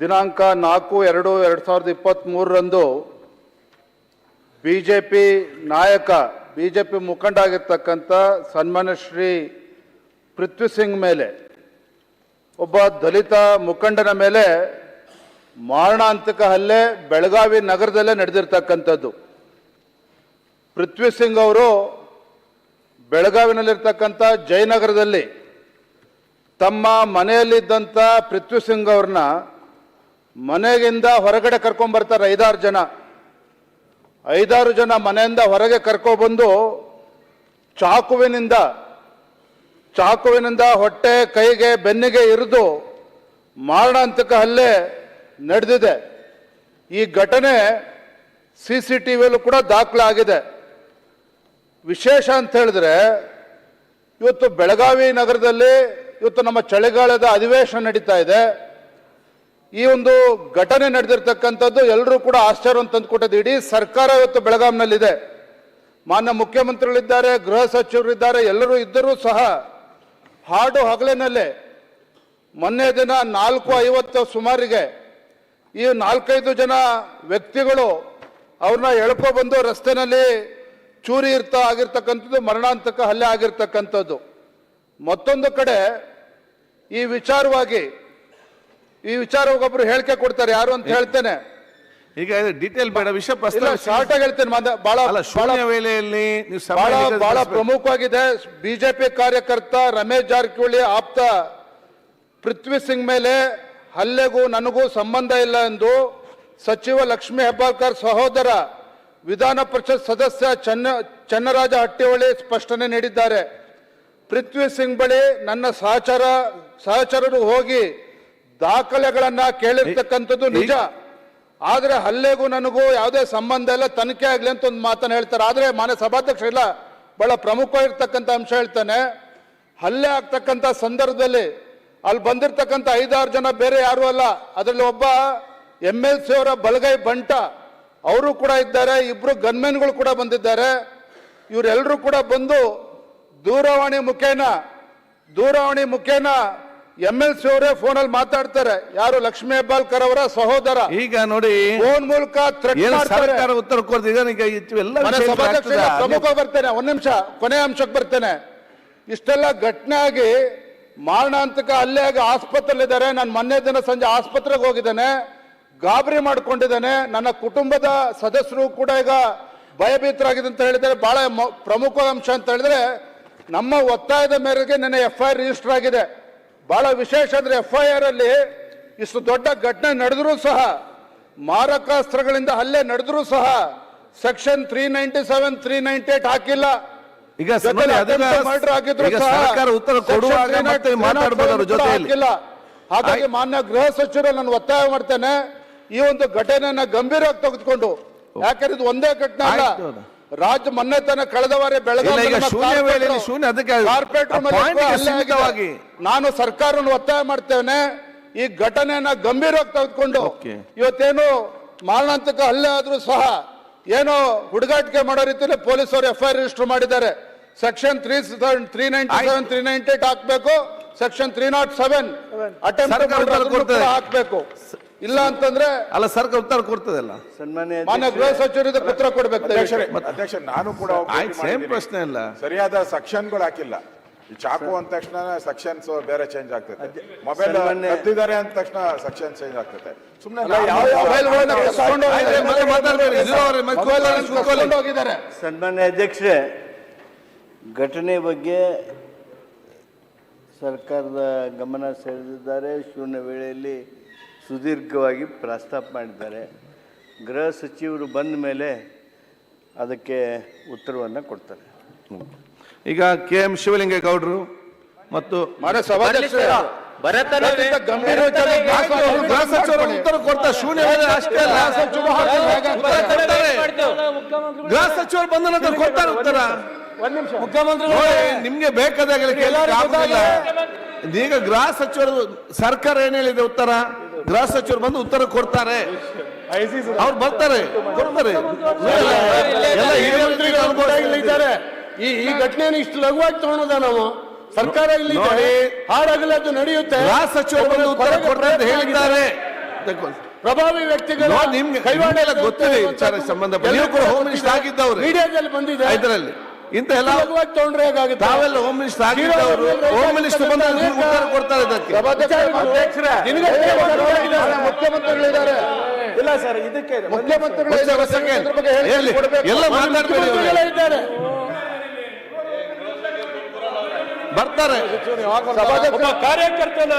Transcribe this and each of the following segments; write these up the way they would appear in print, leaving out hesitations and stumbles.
ದಿನಾಂಕ 4/2/2023ರಂದು ಬಿಜೆಪಿ ನಾಯಕ ಬಿಜೆಪಿ ಮುಖಂಡ ಆಗಿರ್ತಕ್ಕಂಥ ಸನ್ಮಾನ್ಯ ಶ್ರೀ ಪೃಥ್ವಿ ಸಿಂಗ್ ಮೇಲೆ ಒಬ್ಬ ದಲಿತ ಮುಖಂಡನ ಮೇಲೆ ಮಾರಣಾಂತಿಕ ಹಲ್ಲೆ ಬೆಳಗಾವಿ ನಗರದಲ್ಲೇ ನಡೆದಿರ್ತಕ್ಕಂಥದ್ದು. ಪೃಥ್ವಿ ಸಿಂಗ್ ಅವರು ಬೆಳಗಾವಿನಲ್ಲಿರ್ತಕ್ಕಂಥ ಜಯನಗರದಲ್ಲಿ ತಮ್ಮ ಮನೆಯಲ್ಲಿದ್ದಂಥ ಪೃಥ್ವಿ ಸಿಂಗ್ ಅವ್ರನ್ನ ಮನೆಯಿಂದ ಹೊರಗಡೆ ಕರ್ಕೊಂಡ್ಬರ್ತಾರೆ. 5-6 ಜನ ಮನೆಯಿಂದ ಹೊರಗೆ ಕರ್ಕೊಬಂದು ಚಾಕುವಿನಿಂದ ಹೊಟ್ಟೆ ಕೈಗೆ ಬೆನ್ನಿಗೆ ಇರಿದು ಮಾರಣಾಂತಿಕ ಹಲ್ಲೆ ನಡೆದಿದೆ. ಈ ಘಟನೆ CCTVಯಲ್ಲೂ ಕೂಡ ದಾಖಲಾಗಿದೆ. ವಿಶೇಷ ಅಂತ ಹೇಳಿದ್ರೆ ಇವತ್ತು ಬೆಳಗಾವಿ ನಗರದಲ್ಲಿ ಇವತ್ತು ನಮ್ಮ ಚಳಿಗಾಲದ ಅಧಿವೇಶನ ನಡೀತಾ ಇದೆ. ಈ ಒಂದು ಘಟನೆ ನಡೆದಿರ್ತಕ್ಕಂಥದ್ದು ಎಲ್ಲರೂ ಕೂಡ ಆಶ್ಚರ್ಯವನ್ನು ತಂದುಕೊಟ್ಟಿದೆ. ಇಡೀ ಸರ್ಕಾರ ಇವತ್ತು ಬೆಳಗಾವಿನಲ್ಲಿದೆ. ಮಾನ್ಯ ಮುಖ್ಯಮಂತ್ರಿಗಳಿದ್ದಾರೆ, ಗೃಹ ಸಚಿವರಿದ್ದಾರೆ, ಎಲ್ಲರೂ ಇದ್ದರೂ ಸಹ ಹಾಡು ಹಗಲಿನಲ್ಲೇ ಮೊನ್ನೆ ದಿನ 4:50 ಸುಮಾರಿಗೆ ಈ 4-5 ಜನ ವ್ಯಕ್ತಿಗಳು ಅವ್ರನ್ನ ಎಳ್ಕೊಬಂದು ರಸ್ತೆನಲ್ಲಿ ಚೂರಿ ಆಗಿರ್ತಕ್ಕಂಥದ್ದು, ಮರಣಾಂತಿಕ ಹಲ್ಲೆ ಆಗಿರ್ತಕ್ಕಂಥದ್ದು. ಮತ್ತೊಂದು ಕಡೆ ಈ ವಿಚಾರವಾಗಿ ಒಬ್ಬರು ಹೇಳಿಕೆ ಕೊಡ್ತಾರೆ. ಯಾರು ಅಂತ ಹೇಳ್ತೇನೆ, ಈಗ ಡೀಟೇಲ್ ಬೇಡ, ವಿಷಯ ಶಾರ್ಟ್ ಆಗಿ ಹೇಳ್ತೇನೆ. ಬಹಳ ಪ್ರಮುಖವಾಗಿದೆ. ಬಿಜೆಪಿ ಕಾರ್ಯಕರ್ತ ರಮೇಶ್ ಜಾರಕಿಹೊಳಿ ಆಪ್ತ ಪೃಥ್ವಿ ಸಿಂಗ್ ಮೇಲೆ ಹಲ್ಲೆಗೂ ನನಗೂ ಸಂಬಂಧ ಇಲ್ಲ ಎಂದು ಸಚಿವ ಲಕ್ಷ್ಮೀ ಹೆಬ್ಬಾಳ್ಕರ್ ಸಹೋದರ ವಿಧಾನ ಪರಿಷತ್ ಸದಸ್ಯ ಚನ್ನರಾಜ ಹಟ್ಟಿಹೊಳಿ ಸ್ಪಷ್ಟನೆ ನೀಡಿದ್ದಾರೆ. ಪೃಥ್ವಿ ಸಿಂಗ್ ಬಳಿ ನನ್ನ ಸಹಚರರು ಹೋಗಿ ದಾಖಲೆಗಳನ್ನ ಕೇಳಿರ್ತಕ್ಕಂಥದ್ದು ನಿಜ. ಆದ್ರೆ ಹಲ್ಲೆಗೂ ನನಗೂ ಯಾವುದೇ ಸಂಬಂಧ ಇಲ್ಲ, ತನಿಖೆ ಆಗ್ಲಿ ಅಂತ ಒಂದು ಮಾತನ್ನು ಹೇಳ್ತಾರೆ. ಆದ್ರೆ ಮಾನ್ಯ ಸಭಾಧ್ಯಕ್ಷ ಇಲ್ಲ, ಬಹಳ ಪ್ರಮುಖವಾಗಿರ್ತಕ್ಕಂಥ ಅಂಶ ಹೇಳ್ತಾನೆ. ಹಲ್ಲೆ ಆಗ್ತಕ್ಕಂಥ ಸಂದರ್ಭದಲ್ಲಿ ಅಲ್ಲಿ ಬಂದಿರತಕ್ಕಂಥ 5-6 ಜನ ಬೇರೆ ಯಾರು ಅಲ್ಲ, ಅದರಲ್ಲಿ ಒಬ್ಬ MLC ಅವರ ಬಲಗೈ ಬಂಟ ಅವರು ಕೂಡ ಇದ್ದಾರೆ, 2 ಗನ್ಮೆನ್ಗಳು ಕೂಡ ಬಂದಿದ್ದಾರೆ. ಇವರೆಲ್ಲರೂ ಕೂಡ ಬಂದು ದೂರವಾಣಿ ಮುಖೇನ MLC ಅವರೇ ಫೋನಲ್ಲಿ ಮಾತಾಡ್ತಾರೆ. ಯಾರು? ಲಕ್ಷ್ಮೀ ಹೆಬ್ಬಾಳ್ಕರ್ ಅವರ ಸಹೋದರ. ಈಗ ನೋಡಿ ಫೋನ್ ಮೂಲಕ ಉತ್ತರ ಪ್ರಮುಖ ಬರ್ತೇನೆ, 1 ನಿಮಿಷ ಕೊನೆ ಅಂಶಕ್ಕೆ ಬರ್ತೇನೆ. ಇಷ್ಟೆಲ್ಲ ಘಟನೆ ಆಗಿ ಮಾರಣಾಂತಿಕ ಹಲ್ಲೆ ಆಗಿ ಆಸ್ಪತ್ರೆಯಲ್ಲಿದ್ದಾರೆ. ನಾನು ಮೊನ್ನೆ ದಿನ ಸಂಜೆ ಆಸ್ಪತ್ರೆಗೆ ಹೋಗಿದ್ದೇನೆ, ಗಾಬರಿ ಮಾಡ್ಕೊಂಡಿದ್ದೇನೆ. ನನ್ನ ಕುಟುಂಬದ ಸದಸ್ಯರು ಕೂಡ ಈಗ ಭಯಭೀತರಾಗಿದೆ ಅಂತ ಹೇಳಿದರೆ. ಬಹಳ ಪ್ರಮುಖ ಅಂಶ ಅಂತ ಹೇಳಿದ್ರೆ, ನಮ್ಮ ಒತ್ತಾಯದ ಮೇರೆಗೆ ನೆನ್ನೆ FIR ರಿಜಿಸ್ಟರ್ ಆಗಿದೆ. ಬಹಳ ವಿಶೇಷ ಅಂದ್ರೆ FIR ಅಲ್ಲಿ ಇಷ್ಟು ದೊಡ್ಡ ಘಟನೆ ನಡೆದರೂ ಸಹ, ಮಾರಕಾಸ್ತ್ರಗಳಿಂದ ಹಲ್ಲೆ ನಡೆದರೂ ಸಹ ಸೆಕ್ಷನ್ 397, 398 ಹಾಕಿಲ್ಲ. ಈಗ ಹಾಕಿಲ್ಲ. ಹಾಗಾಗಿ ಮಾನ್ಯ ಗೃಹ ಸಚಿವರು ನಾನು ಒತ್ತಾಯ ಮಾಡ್ತೇನೆ, ಈ ಒಂದು ಘಟನೆಯನ್ನ ಗಂಭೀರವಾಗಿ ತೆಗೆದುಕೊಂಡು, ಯಾಕಂದ್ರೆ ಇದು ಒಂದೇ ಘಟನೆ ಅಲ್ಲ, ರಾಜ್ಯ ಮೊನ್ನೆ ತನಕ ಕಳೆದ ವಾರ ಬೆಳಗಾವಿ ನಾನು ಸರ್ಕಾರವನ್ನು ಒತ್ತಾಯ ಮಾಡ್ತೇನೆ, ಈ ಘಟನೆಯನ್ನ ಗಂಭೀರವಾಗಿ ತೆಗೆದುಕೊಂಡು ಇವತ್ತೇನು ಮಾರಣಾಂತಿಕ ಹಲ್ಲೆ ಆದ್ರೂ ಸಹ ಏನೋ ಹುಡುಗಾಟಿಕೆ ಮಾಡೋ ರೀತಿಯಲ್ಲಿ ಪೊಲೀಸರು FIR ರಿಜಿಸ್ಟರ್ ಮಾಡಿದ್ದಾರೆ. ಸೆಕ್ಷನ್ 397, 398 ಹಾಕ್ಬೇಕು, ಸೆಕ್ಷನ್ 307 ಅಟೆಂಪ್ಟ್ ಹಾಕ್ಬೇಕು. ಇಲ್ಲ ಅಂತಂದ್ರೆ ಅಲ್ಲ, ಸರ್ಕಾರ ಉತ್ತರ ಕೊಡ್ತದಲ್ಲ. ಮಾನ್ಯ ಗೃಹ ಸಚಿವರಿಗೆ ಉತ್ತರ ಕೊಡ್ಬೇಕು. ಅಧ್ಯಕ್ಷ, ನಾನು ಕೂಡ ಸೇಮ್ ಪ್ರಶ್ನೆ ಇಲ್ಲ, ಸರಿಯಾದ ಸೆಕ್ಷನ್ಗಳು ಹಾಕಿಲ್ಲ. ಈ ಚಾಕು ಅಂದ ತಕ್ಷಣ ಸೆಕ್ಷನ್ಸ್ ಬೇರೆ ಚೇಂಜ್ ಆಗ್ತದೆ, ಮೊಬೈಲ್ ಕದ್ದಿದ್ದಾರೆ ಅಂದ ತಕ್ಷಣ ಸೆಕ್ಷನ್ ಚೇಂಜ್ ಆಗ್ತದೆ. ಸನ್ಮಾನ್ಯ ಅಧ್ಯಕ್ಷರೇ, ಘಟನೆ ಬಗ್ಗೆ ಸರ್ಕಾರದ ಗಮನ ಸೆಳೆದಿದ್ದಾರೆ. ಶೂನ್ಯ ವೇಳೆಯಲ್ಲಿ ಸುದೀರ್ಘವಾಗಿ ಪ್ರಸ್ತಾಪ ಮಾಡಿದ್ದಾರೆ. ಗೃಹ ಸಚಿವರು ಬಂದ ಮೇಲೆ ಅದಕ್ಕೆ ಉತ್ತರವನ್ನು ಕೊಡ್ತಾರೆ. ಈಗ KM ಶಿವಲಿಂಗೇಗೌಡರು ಮತ್ತು ಗೃಹ ಸಚಿವರು ಉತ್ತರ ಕೊಡ್ತಾರೆ. ಶೂನ್ಯ ವೇಳೆ ಅಷ್ಟೇ ಅಲ್ಲ, ಗೃಹ ಸಚಿವರು ಬಂದ ನಂತರ ಕೊಡ್ತಾರೆ ಉತ್ತರ. ನಿಮ್ಗೆ ಬೇಕಾದಾಗ ಈಗ ಗೃಹ ಸಚಿವರು ಸರ್ಕಾರ ಏನ್ ಹೇಳಿದೆ ಉತ್ತರ, ಗೃಹ ಸಚಿವರು ಬಂದು ಉತ್ತರ ಕೊಡ್ತಾರೆ. ಅವ್ರು ಬರ್ತಾರೆ, ಈ ಘಟನೆಯನ್ನು ಇಷ್ಟು ಲಘುವಾಗಿ ತಗೊಳ್ಳೋದ ನಾವು ಸರ್ಕಾರ ಇಲ್ಲಿ ಹಾಡಾಗಲದ್ದು ನಡೆಯುತ್ತೆ. ಗೃಹ ಸಚಿವರು ಬಂದು ಉತ್ತರ ಕೊಡ್ತಾರೆ ಅಂತ ಹೇಳಿದ್ದಾರೆ. ಪ್ರಭಾವಿ ವ್ಯಕ್ತಿಗಳ ನೋಡಿ, ನಿಮ್ಗೆ ನಿಮ್ಗೆಲ್ಲ ಗೊತ್ತಿದೆ ಈ ವಿಚಾರ ಸಂಬಂಧ. ನೀವು ಕೂಡ ಹೋಮ್ ಮಿನಿಸ್ಟರ್ ಆಗಿದ್ದವ್ರು ಮೀಡಿಯಾದಲ್ಲಿ ಬಂದಿದೆ. ಇದರಲ್ಲಿ ಇಂತ ಎಲ್ಲ ಲಘುವಾಗಿ ತಗೊಂಡ್ರೆ ಹೇಗಾಗುತ್ತೆ? ತಾವೆಲ್ಲ ಹೋಮ್ ಮಿನಿಸ್ಟರ್ ಆಗಿದ್ದವರು, ಹೋಮ್ ಮಿನಿಸ್ಟರ್ ಬಂದ ಉತ್ತರ ಕೊಡ್ತಾರೆ ಇದಕ್ಕೆ. ಮುಖ್ಯಮಂತ್ರಿಗಳಿದ್ದಾರೆ, ಇಲ್ಲ ಸರ್, ಇದಕ್ಕೆ ಮುಖ್ಯಮಂತ್ರಿಗಳು ಎಲ್ಲ ಮಾತಾಡ್ಬೇಡಿ, ಅವ್ರು ಇದ್ದಾರೆ. ಬರ್ತಾರೆ. ಒಬ್ಬ ಕಾರ್ಯಕರ್ತನ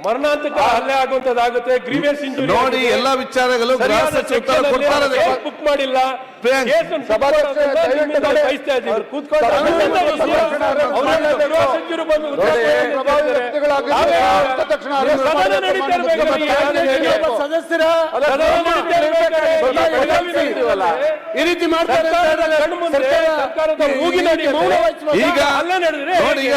ಮರಣಾಂತಿಕ ಹಲ್ಲೆ ಆಗುವಂತದ್ದಾಗುತ್ತೆ. ಗ್ರೀವಿಯಸ್ ಇಂಜುರಿ ನೋಡಿ, ಎಲ್ಲ ವಿಚಾರಗಳು ಗೃಹ ಸಚಿವರು ಉತ್ತರ ಕೊಡ್ತಾರೆ ಅದಕ್ಕೆ. ಬುಕ್ ಮಾಡಿಲ್ಲ. ಪ್ರಿಯಾಂಕ್, ಕೇಸನ್ನು ಬಯಸ್ತಾ ಇದ್ದೀವಿ. ಕೂತ್ಕೊಂಡು ಗೃಹ ಸಚಿವರು ಬಂದು ಉತ್ತರ ಸದನ ನಡೀತಾ ಇರ್ಬೇಕು. ಸದಸ್ಯರ ಸದನ ನಡೀತಾ ಇರ್ಬೇಕಾದ್ರೆ ಈ ರೀತಿ ಮಾಡ್ತಾರೆ. ಕಣ್ಣು ಮುಂದೆ ಸರ್ಕಾರದ ಮೂಗಿನಡಿ ಮೌನ ವಹಿಸುವ ಈಗ ಹಲ್ಲೆ ನಡೆದ್ರೆ ನೋಡಿ, ಈಗ